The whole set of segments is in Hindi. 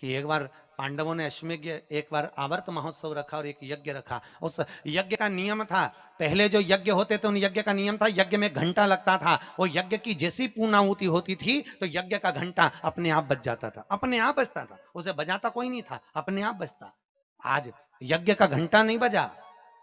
कि एक बार पांडवों ने अश्वमेध, एक बार आवर्त महोत्सव रखा और एक यज्ञ रखा। उस यज्ञ का नियम था, पहले जो यज्ञ होते थे उन यज्ञ का नियम था, यज्ञ में घंटा लगता था। वो यज्ञ की जैसी पूर्णाहुति होती थी तो यज्ञ का घंटा अपने आप बज जाता था, अपने आप बजता था, उसे बजाता कोई नहीं था, अपने आप बजता। आज यज्ञ का घंटा नहीं बजा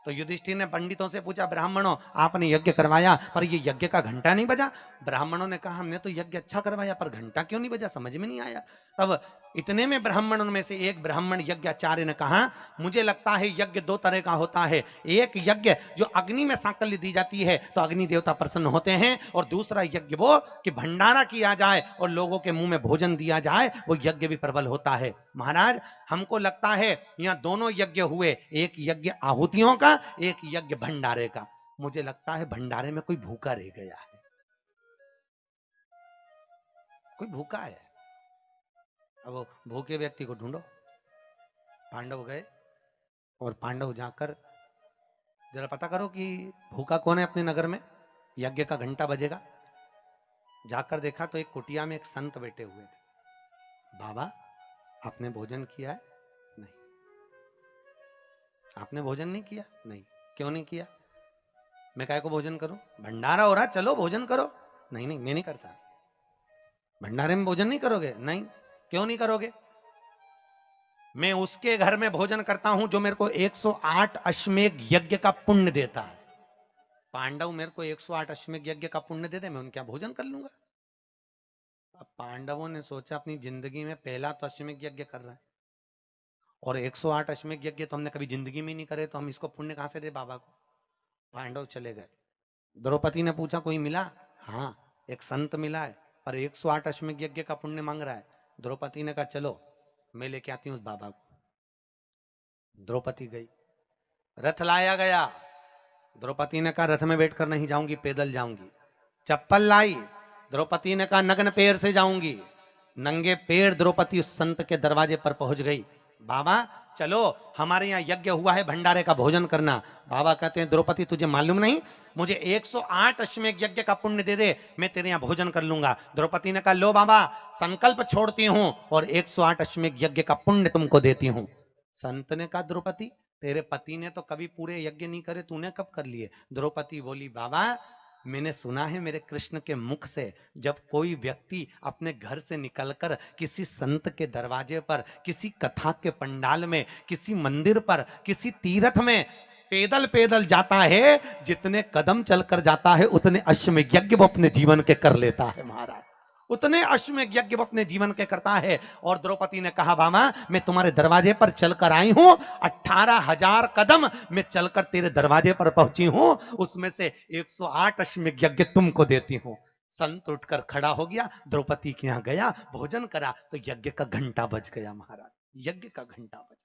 तो युधिष्ठिर ने पंडितों से पूछा, ब्राह्मणों आपने यज्ञ करवाया पर ये यज्ञ का घंटा नहीं बजा। ब्राह्मणों ने कहा हमने तो यज्ञ अच्छा करवाया पर घंटा क्यों नहीं बजा, समझ में नहीं आया। तब इतने में ब्राह्मणों में से एक ब्राह्मण यज्ञाचार्य ने कहा, मुझे लगता है यज्ञ दो तरह का होता है, एक यज्ञ जो अग्नि में सांकल्य दी जाती है तो अग्नि देवता प्रसन्न होते हैं, और दूसरा यज्ञ वो कि भंडारा किया जाए और लोगों के मुंह में भोजन दिया जाए, वो यज्ञ भी प्रबल होता है। महाराज हमको लगता है यहां दोनों यज्ञ हुए, एक यज्ञ आहुतियों का, एक यज्ञ भंडारे का। मुझे लगता है भंडारे में कोई भूखा रह गया है, कोई भूखा है। अब वो भूखे व्यक्ति को ढूंढो। पांडव गए और पांडव जाकर जरा पता करो कि भूखा कौन है अपने नगर में, यज्ञ का घंटा बजेगा। जाकर देखा तो एक कुटिया में एक संत बैठे हुए थे। बाबा आपने भोजन किया है? नहीं। आपने भोजन नहीं किया? नहीं। क्यों नहीं किया? मैं काय को भोजन करूं, भंडारा हो रहा, चलो भोजन करो। नहीं नहीं मैं नहीं करता। भंडारे में भोजन नहीं करोगे? नहीं। क्यों नहीं करोगे? मैं उसके घर में भोजन करता हूं जो मेरे को 108 अश्वमेध यज्ञ का पुण्य देता है। पांडव मेरे को 108 अश्वमेध यज्ञ का पुण्य दे दे, मैं उनके यहाँ भोजन कर लूंगा। अब पांडवों ने सोचा अपनी जिंदगी में पहला तो अश्वमेध यज्ञ कर रहा है, और 108 अश्वमेध यज्ञ तो हमने कभी जिंदगी में नहीं करे, तो हम इसको पुण्य कहां से दे बाबा को। पांडव चले गए। द्रौपदी ने पूछा कोई मिला? हाँ एक संत मिला है पर 108 अश्वमेध यज्ञ का पुण्य मांग रहा है। द्रौपदी ने कहा चलो मैं लेके आती हूँ उस बाबा को। द्रौपदी गई, रथ लाया गया। द्रौपदी ने कहा रथ में बैठकर नहीं जाऊंगी, पैदल जाऊंगी। चप्पल लाई, द्रौपदी ने कहा नग्न पैर से जाऊंगी। नंगे पैर द्रौपदी उस संत के दरवाजे पर पहुंच गई। बाबा चलो हमारे यहाँ यज्ञ हुआ है, भंडारे का भोजन करना। बाबा कहते हैं द्रौपदी तुझे मालूम नहीं, मुझे 108 अश्वमेध यज्ञ का पुण्य दे दे, मैं तेरे यहाँ भोजन कर लूंगा। द्रौपदी ने कहा लो बाबा संकल्प छोड़ती हूँ और 108 अश्वमेध यज्ञ का पुण्य तुमको देती हूँ। संत ने कहा द्रौपदी तेरे पति ने तो कभी पूरे यज्ञ नहीं करे, तूने कब कर लिए? द्रौपदी बोली बाबा मैंने सुना है मेरे कृष्ण के मुख से, जब कोई व्यक्ति अपने घर से निकलकर किसी संत के दरवाजे पर, किसी कथा के पंडाल में, किसी मंदिर पर, किसी तीर्थ में पैदल पैदल जाता है, जितने कदम चलकर जाता है उतने अश्वमेध यज्ञ वो अपने जीवन के कर लेता है महाराज, उतने अश्वमेध यज्ञ वो अपने जीवन के करता है। और द्रौपदी ने कहा बाबा मैं तुम्हारे दरवाजे पर चलकर आई हूं, 18,000 कदम मैं चलकर तेरे दरवाजे पर पहुंची हूं, उसमें से 108 अश्वमेध यज्ञ तुमको देती हूं। संत उठकर खड़ा हो गया, द्रौपदी के यहां गया, भोजन करा तो यज्ञ का घंटा बज गया महाराज, यज्ञ का घंटा बजा।